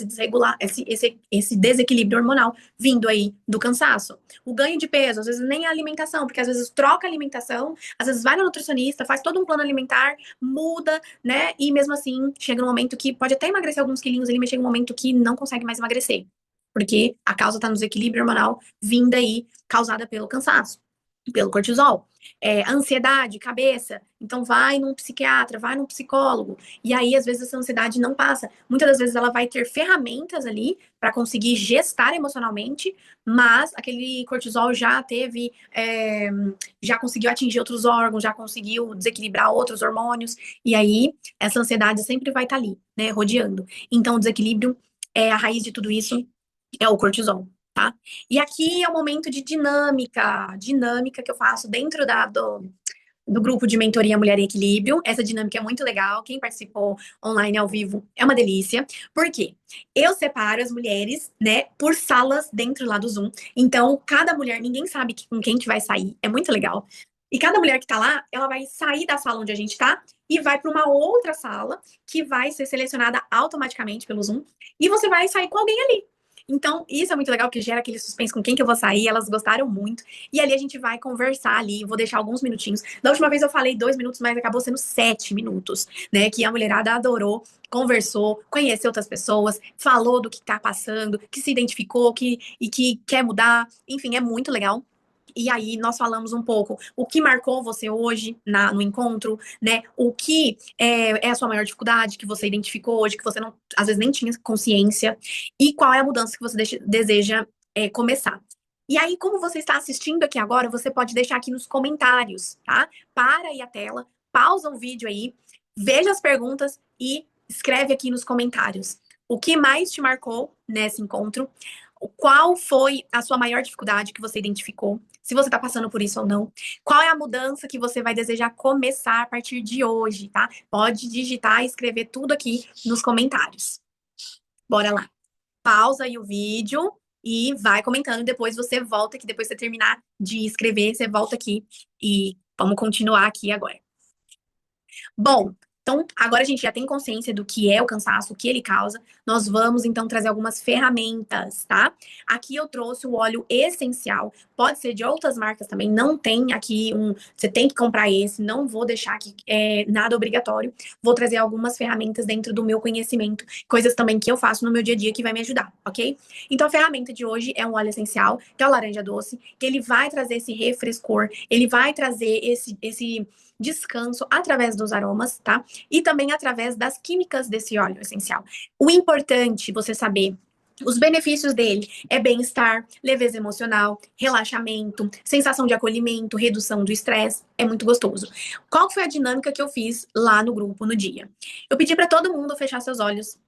esse desequilíbrio hormonal vindo aí do cansaço. O ganho de peso, às vezes nem é a alimentação, porque às vezes troca a alimentação, às vezes vai no nutricionista, faz todo um plano alimentar, muda, né? E mesmo assim, chega um momento que pode até emagrecer alguns quilinhos ali, mas chega um momento que não consegue mais emagrecer. Porque a causa está no desequilíbrio hormonal vinda aí, causada pelo cansaço, pelo cortisol. Ansiedade, cabeça, então vai num psiquiatra, vai num psicólogo, e aí às vezes essa ansiedade não passa. Muitas das vezes ela vai ter ferramentas ali para conseguir gestar emocionalmente, mas aquele cortisol já conseguiu atingir outros órgãos, já conseguiu desequilibrar outros hormônios, e aí essa ansiedade sempre vai estar ali, né, rodeando. Então o desequilíbrio é a raiz de tudo isso, é o cortisol, tá? E aqui é o momento de dinâmica que eu faço dentro do grupo de mentoria Mulher em Equilíbrio. Essa dinâmica é muito legal. Quem participou online ao vivo é uma delícia. Por quê? Eu separo as mulheres, né, por salas dentro lá do Zoom. Então, cada mulher, ninguém sabe com quem que vai sair. É muito legal. E cada mulher que tá lá, ela vai sair da sala onde a gente tá e vai para uma outra sala que vai ser selecionada automaticamente pelo Zoom. E você vai sair com alguém ali. Então, isso é muito legal, porque gera aquele suspense com quem que eu vou sair, elas gostaram muito. E ali a gente vai conversar ali, vou deixar alguns minutinhos. Da última vez eu falei 2 minutos, mas acabou sendo 7 minutos, né? Que a mulherada adorou, conversou, conheceu outras pessoas, falou do que tá passando, que se identificou, e que quer mudar. Enfim, é muito legal. E aí nós falamos um pouco o que marcou você hoje no encontro, né? O que é a sua maior dificuldade que você identificou hoje, que você não, às vezes nem tinha consciência, e qual é a mudança que você deseja começar. E aí, como você está assistindo aqui agora, você pode deixar aqui nos comentários, tá? Para aí a tela, pausa o vídeo aí, veja as perguntas e escreve aqui nos comentários. O que mais te marcou nesse encontro? Qual foi a sua maior dificuldade que você identificou? Se você está passando por isso ou não. Qual é a mudança que você vai desejar começar a partir de hoje, tá? Pode digitar e escrever tudo aqui nos comentários. Bora lá. Pausa aí o vídeo e vai comentando. Depois você volta aqui, depois você terminar de escrever, você volta aqui e vamos continuar aqui agora. Bom, então agora a gente já tem consciência do que é o cansaço, o que ele causa. Nós vamos então trazer algumas ferramentas, tá? Aqui eu trouxe o óleo essencial. Pode ser de outras marcas também. Não tem aqui você tem que comprar esse. Não vou deixar aqui nada obrigatório. Vou trazer algumas ferramentas dentro do meu conhecimento, coisas também que eu faço no meu dia a dia que vai me ajudar, ok? Então a ferramenta de hoje é um óleo essencial, que é o laranja doce, que ele vai trazer esse refrescor, ele vai trazer esse descanso através dos aromas, tá? e também através das químicas desse óleo essencial. O importante você saber os benefícios dele é bem-estar, leveza emocional, relaxamento, sensação de acolhimento, redução do estresse. É muito gostoso. Qual foi a dinâmica que eu fiz lá no grupo no dia? Eu pedi para todo mundo fechar seus olhos.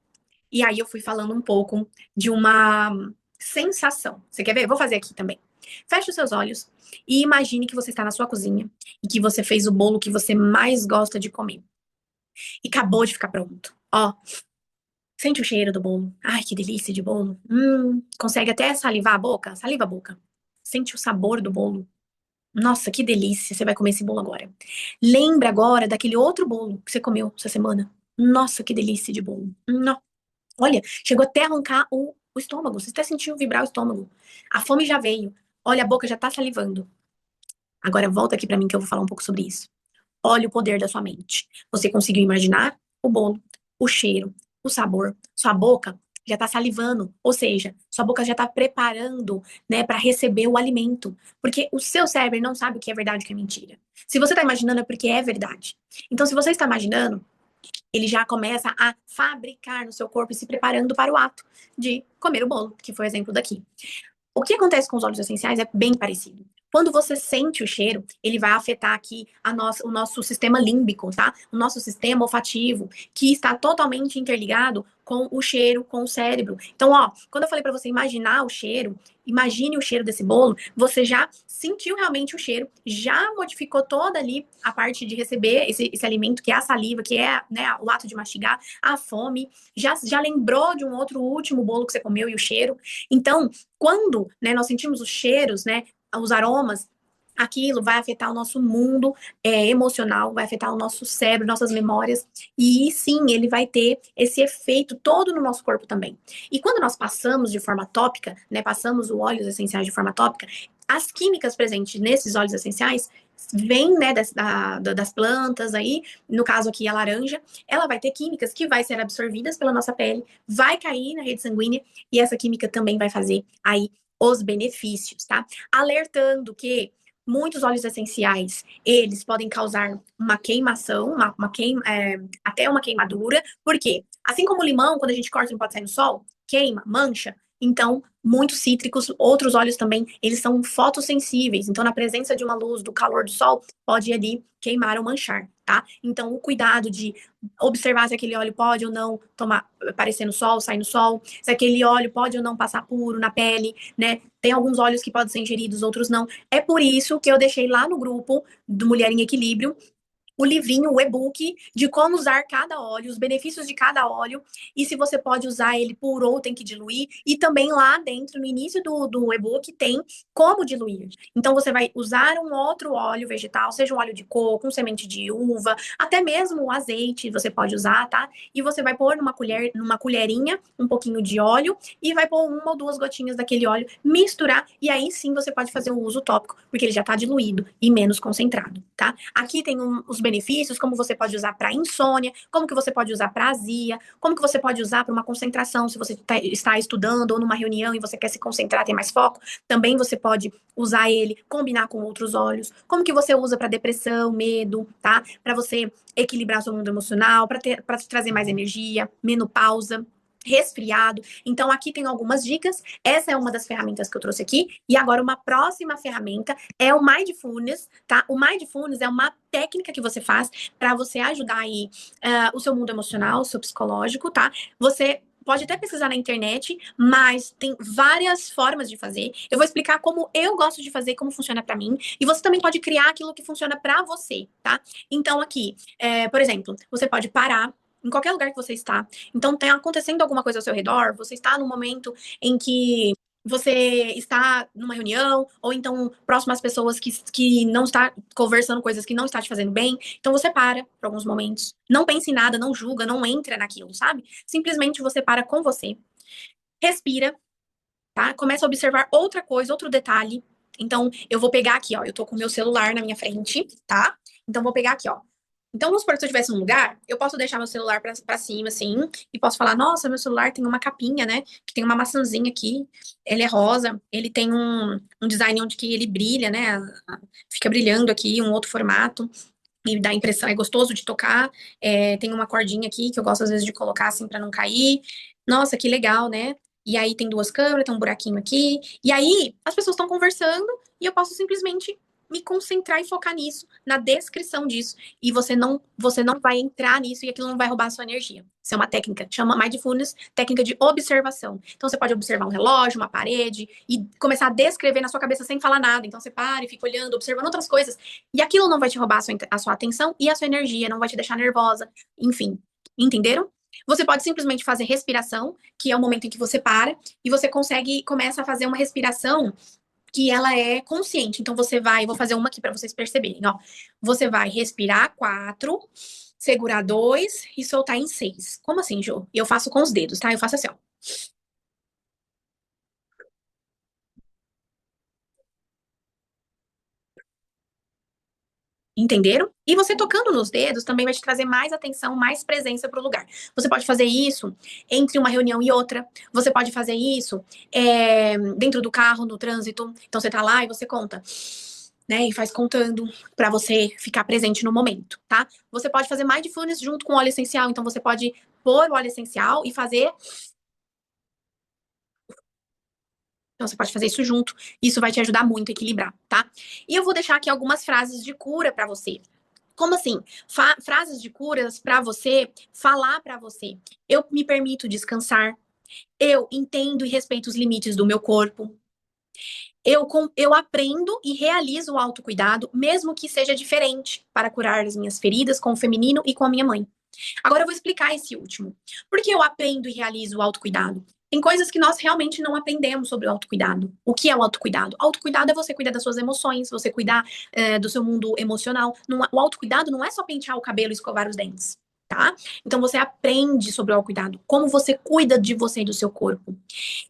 E aí eu fui falando um pouco de uma sensação. Você quer ver? Vou fazer aqui também. Feche os seus olhos e imagine que você está na sua cozinha e que você fez o bolo que você mais gosta de comer. E acabou de ficar pronto. Ó, sente o cheiro do bolo. Ai, que delícia de bolo. Consegue até salivar a boca? Saliva a boca. Sente o sabor do bolo. Nossa, que delícia. Você vai comer esse bolo agora. Lembra agora daquele outro bolo que você comeu essa semana. Nossa, que delícia de bolo. Olha, chegou até a arrancar o estômago. Você até sentiu vibrar o estômago. A fome já veio. Olha, a boca já tá salivando. Agora volta aqui pra mim que eu vou falar um pouco sobre isso. Olha o poder da sua mente. Você conseguiu imaginar o bolo, o cheiro, o sabor. Sua boca já tá salivando, ou seja, sua boca já tá preparando, né, para receber o alimento, porque o seu cérebro não sabe o que é verdade e o que é mentira. Se você tá imaginando é porque é verdade. Então, se você está imaginando, ele já começa a fabricar no seu corpo e se preparando para o ato de comer o bolo, que foi o exemplo daqui. O que acontece com os óleos essenciais é bem parecido. Quando você sente o cheiro, ele vai afetar aqui o nosso sistema límbico, tá? O nosso sistema olfativo, que está totalmente interligado com o cheiro, com o cérebro. Então, ó, quando eu falei para você imaginar o cheiro, imagine o cheiro desse bolo, você já sentiu realmente o cheiro, já modificou toda ali a parte de receber esse alimento, que é a saliva, que é, né, o ato de mastigar, a fome, já lembrou de um outro último bolo que você comeu e o cheiro. Então, quando, né, nós sentimos os cheiros, né, os aromas, aquilo vai afetar o nosso mundo emocional, vai afetar o nosso cérebro, nossas memórias, e sim, ele vai ter esse efeito todo no nosso corpo também. E quando nós passamos de forma tópica, né, passamos os óleos essenciais de forma tópica, as químicas presentes nesses óleos essenciais vêm, né, das plantas aí, no caso aqui a laranja, ela vai ter químicas que vai ser absorvidas pela nossa pele, vai cair na rede sanguínea, e essa química também vai fazer aí os benefícios, tá? Alertando que muitos óleos essenciais, eles podem causar uma queimação, até uma queimadura, porque assim como o limão, quando a gente corta não pode sair no sol, queima, mancha, então muitos cítricos, outros óleos também, eles são fotossensíveis, então na presença de uma luz, do calor do sol, pode ali queimar ou manchar, tá? Então o cuidado de observar se aquele óleo pode ou não aparecer no sol, sair no sol, se aquele óleo pode ou não passar puro na pele, né? Tem alguns óleos que podem ser ingeridos, outros não. É por isso que eu deixei lá no grupo do Mulher em Equilíbrio o livrinho, o e-book de como usar cada óleo, os benefícios de cada óleo e se você pode usar ele puro ou tem que diluir. E também lá dentro, no início do e-book, tem como diluir. Então você vai usar um outro óleo vegetal, seja um óleo de coco, um semente de uva, até mesmo o azeite você pode usar, tá? E você vai pôr numa colherinha, um pouquinho de óleo e vai pôr uma ou duas gotinhas daquele óleo, misturar e aí sim você pode fazer o uso tópico, porque ele já tá diluído e menos concentrado, tá? Aqui tem os benefícios, como você pode usar para insônia, como que você pode usar para azia, como que você pode usar para uma concentração, se você está estudando ou numa reunião e você quer se concentrar, ter mais foco, também você pode usar ele, combinar com outros óleos, como que você usa para depressão, medo, tá? Para você equilibrar seu mundo emocional, para trazer mais energia, menopausa, resfriado. Então, aqui tem algumas dicas. Essa é uma das ferramentas que eu trouxe aqui. E agora, uma próxima ferramenta é o Mindfulness, tá? O Mindfulness é uma técnica que você faz para você ajudar aí o seu mundo emocional, o seu psicológico, tá? Você pode até pesquisar na internet, mas tem várias formas de fazer. Eu vou explicar como eu gosto de fazer, como funciona para mim, e você também pode criar aquilo que funciona para você, tá? Então aqui, por exemplo, você pode parar em qualquer lugar que você está. Então, tem acontecendo alguma coisa ao seu redor, você está num momento em que você está numa reunião, ou então próximo às pessoas que não está conversando coisas que não está te fazendo bem. Então, você para por alguns momentos. Não pense em nada, não julga, não entra naquilo, sabe? Simplesmente você para com você, respira, tá? Começa a observar outra coisa, outro detalhe. Então, eu vou pegar aqui, ó. Eu tô com o meu celular na minha frente, tá? Então, vou pegar aqui, ó. Então, vamos supor que se eu estivesse num lugar, eu posso deixar meu celular pra cima, assim, e posso falar, nossa, meu celular tem uma capinha, né? Que tem uma maçãzinha aqui, ele é rosa, ele tem um design onde que ele brilha, né? Fica brilhando aqui, um outro formato. e dá impressão, é gostoso de tocar. Tem uma cordinha aqui que eu gosto às vezes de colocar assim pra não cair. Nossa, que legal, né? E aí tem duas câmeras, tem um buraquinho aqui. E aí as pessoas estão conversando e eu posso simplesmente me concentrar e focar nisso, na descrição disso. E você não vai entrar nisso e aquilo não vai roubar a sua energia. Isso é uma técnica, chama Mindfulness, técnica de observação. Então você pode observar um relógio, uma parede e começar a descrever na sua cabeça sem falar nada. Então você para e fica olhando, observando outras coisas e aquilo não vai te roubar a sua atenção e a sua energia, não vai te deixar nervosa, enfim. Entenderam? Você pode simplesmente fazer respiração, que é o momento em que você para, e você começa a fazer uma respiração que ela é consciente. Então você vai, vou fazer uma aqui para vocês perceberem, ó. Você vai respirar 4, segurar 2 e soltar em 6. Como assim, Jo? Eu faço com os dedos, tá? Eu faço assim, ó. Entenderam? E você tocando nos dedos também vai te trazer mais atenção, mais presença para o lugar. Você pode fazer isso entre uma reunião e outra. Você pode fazer isso dentro do carro, no trânsito. Então você tá lá e você conta, né? E faz contando para você ficar presente no momento, tá? Você pode fazer mindfulness junto com o óleo essencial. Então você pode pôr o óleo essencial e fazer. Então você pode fazer isso junto. Isso vai te ajudar muito a equilibrar, tá? E eu vou deixar aqui algumas frases de cura para você. Como assim? Frases de curas para você falar para você. Eu me permito descansar. Eu entendo e respeito os limites do meu corpo. Eu aprendo e realizo o autocuidado, mesmo que seja diferente, para curar as minhas feridas com o feminino e com a minha mãe. Agora eu vou explicar esse último. Por que eu aprendo e realizo o autocuidado? Tem coisas que nós realmente não aprendemos sobre o autocuidado. O que é o autocuidado? Autocuidado é você cuidar das suas emoções, você cuidar do seu mundo emocional. O autocuidado não é só pentear o cabelo e escovar os dentes, tá? Então você aprende sobre o autocuidado, como você cuida de você e do seu corpo.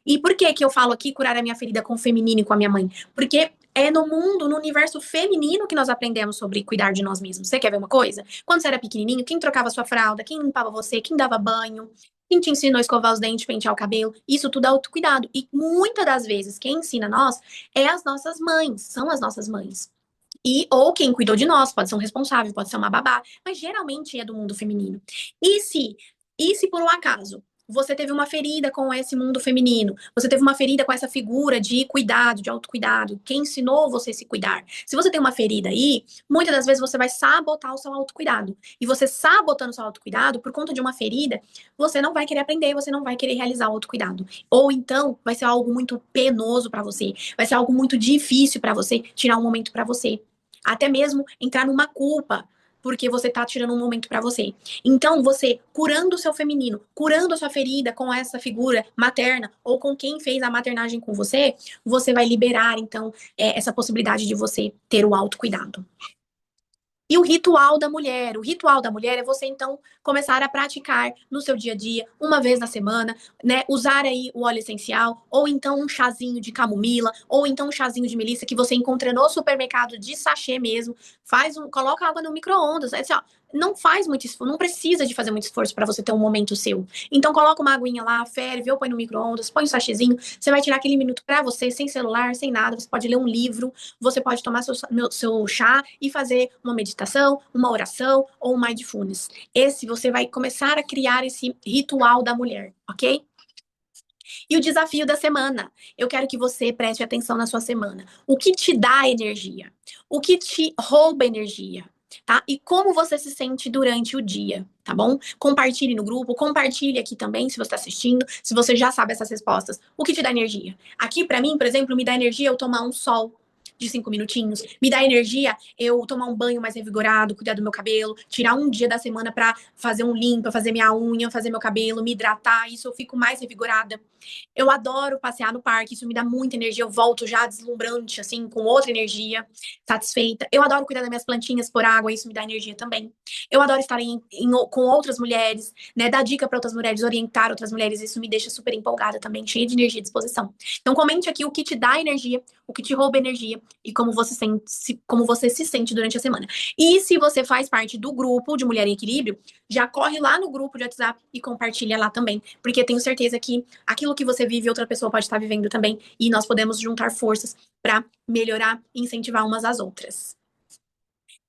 E por que que eu falo aqui curar a minha ferida com o feminino e com a minha mãe? Porque é no mundo, no universo feminino que nós aprendemos sobre cuidar de nós mesmos. Você quer ver uma coisa? Quando você era pequenininho, quem trocava sua fralda, quem limpava você, quem dava banho, quem te ensinou a escovar os dentes, pentear o cabelo, isso tudo é autocuidado. E muitas das vezes quem ensina nós é as nossas mães, são as nossas mães. E ou quem cuidou de nós, pode ser um responsável, pode ser uma babá, mas geralmente é do mundo feminino. E se e se por um acaso você teve uma ferida com esse mundo feminino, você teve uma ferida com essa figura de cuidado, de autocuidado, quem ensinou você a se cuidar? Se você tem uma ferida aí, muitas das vezes você vai sabotar o seu autocuidado. E você sabotando o seu autocuidado por conta de uma ferida, você não vai querer aprender, você não vai querer realizar o autocuidado. Ou então vai ser algo muito penoso para você, vai ser algo muito difícil para você tirar um momento para você. Até mesmo entrar numa culpa, porque você tá tirando um momento para você. Então, você curando o seu feminino, curando a sua ferida com essa figura materna ou com quem fez a maternagem com você, você vai liberar, então, essa possibilidade de você ter o autocuidado. E o ritual da mulher. O ritual da mulher é você, então, começar a praticar no seu dia a dia, uma vez na semana, né? Usar aí o óleo essencial, ou então um chazinho de camomila, ou então um chazinho de melissa que você encontra no supermercado de sachê mesmo. Coloca água no micro-ondas. Assim, ó, não faz muito esforço, não precisa de fazer muito esforço para você ter um momento seu. Então coloca uma aguinha lá, ferve, ou põe no micro-ondas, põe um sachêzinho, você vai tirar aquele minuto para você, sem celular, sem nada, você pode ler um livro, você pode tomar seu chá e fazer uma meditação, uma oração ou um mindfulness. Esse você vai começar a criar esse ritual da mulher, ok? E o desafio da semana. Eu quero que você preste atenção na sua semana. O que te dá energia? O que te rouba energia? Tá? E como você se sente durante o dia, tá bom? Compartilhe no grupo, compartilhe aqui também se você está assistindo, se você já sabe essas respostas. O que te dá energia? Aqui, para mim, por exemplo, me dá energia eu tomar um sol de 5 minutinhos, me dá energia eu tomar um banho mais revigorado, cuidar do meu cabelo, tirar um dia da semana para fazer um limpa, fazer minha unha, fazer meu cabelo, me hidratar, isso eu fico mais revigorada. Eu adoro passear no parque, isso me dá muita energia. Eu volto já deslumbrante, assim, com outra energia, satisfeita. Eu adoro cuidar das minhas plantinhas por água, isso me dá energia também. Eu adoro estar com outras mulheres, né? Dar dica para outras mulheres, orientar outras mulheres, isso me deixa super empolgada também, cheia de energia e disposição. Então, comente aqui o que te dá energia, o que te rouba energia e como você se sente durante a semana. E se você faz parte do grupo de Mulher em Equilíbrio, já corre lá no grupo de WhatsApp e compartilha lá também, porque tenho certeza que aquilo que você vive, outra pessoa pode estar vivendo também, e nós podemos juntar forças para melhorar e incentivar umas às outras.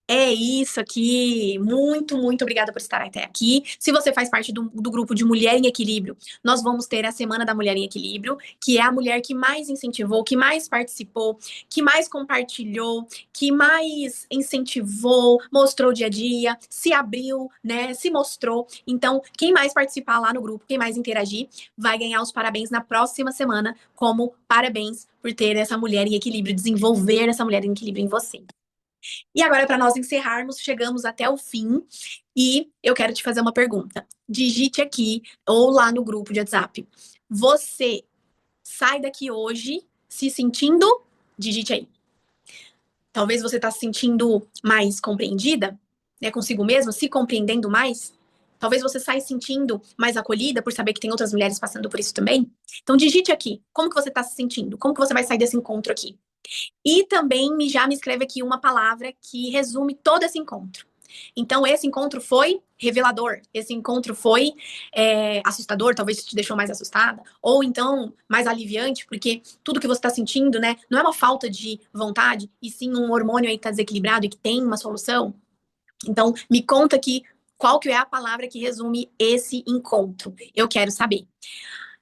É isso aqui. Muito, muito obrigada por estar até aqui. Se você faz parte do grupo de Mulher em Equilíbrio, nós vamos ter a Semana da Mulher em Equilíbrio, que é a mulher que mais incentivou, que mais participou, que mais compartilhou, que mais incentivou, mostrou o dia a dia, se abriu, né? Se mostrou. Então, quem mais participar lá no grupo, quem mais interagir, vai ganhar os parabéns na próxima semana, como parabéns por ter essa mulher em equilíbrio, desenvolver essa mulher em equilíbrio em você. E agora, para nós encerrarmos, chegamos até o fim e eu quero te fazer uma pergunta. Digite aqui ou lá no grupo de WhatsApp. Você sai daqui hoje se sentindo? Digite aí. Talvez você está se sentindo mais compreendida, né, consigo mesma, se compreendendo mais. Talvez você saia sentindo mais acolhida por saber que tem outras mulheres passando por isso também. Então digite aqui, como que você está se sentindo? Como que você vai sair desse encontro aqui? E também já me escreve aqui uma palavra que resume todo esse encontro. Então, esse encontro foi revelador, esse encontro foi assustador, talvez te deixou mais assustada, ou então mais aliviante, porque tudo que você está sentindo, né, não é uma falta de vontade, e sim um hormônio aí que está desequilibrado e que tem uma solução. Então, me conta aqui qual que é a palavra que resume esse encontro. Eu quero saber.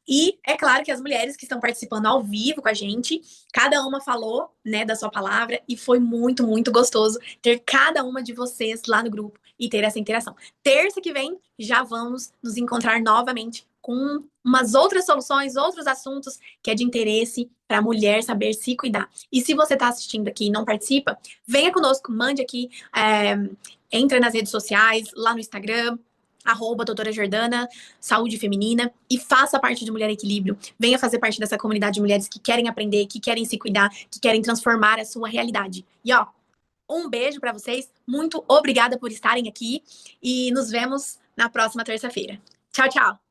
E é claro que as mulheres que estão participando ao vivo com a gente, cada uma falou, né, da sua palavra e foi muito, muito gostoso ter cada uma de vocês lá no grupo e ter essa interação. Terça que vem já vamos nos encontrar novamente com umas outras soluções, outros assuntos que é de interesse para a mulher saber se cuidar. E se você está assistindo aqui e não participa, venha conosco, mande aqui, entra nas redes sociais, lá no Instagram, @doutora Jordana, Saúde Feminina, e faça parte de Mulher Equilíbrio. Venha fazer parte dessa comunidade de mulheres que querem aprender, que querem se cuidar, que querem transformar a sua realidade. E ó, um beijo para vocês, muito obrigada por estarem aqui e nos vemos na próxima terça-feira. Tchau, tchau!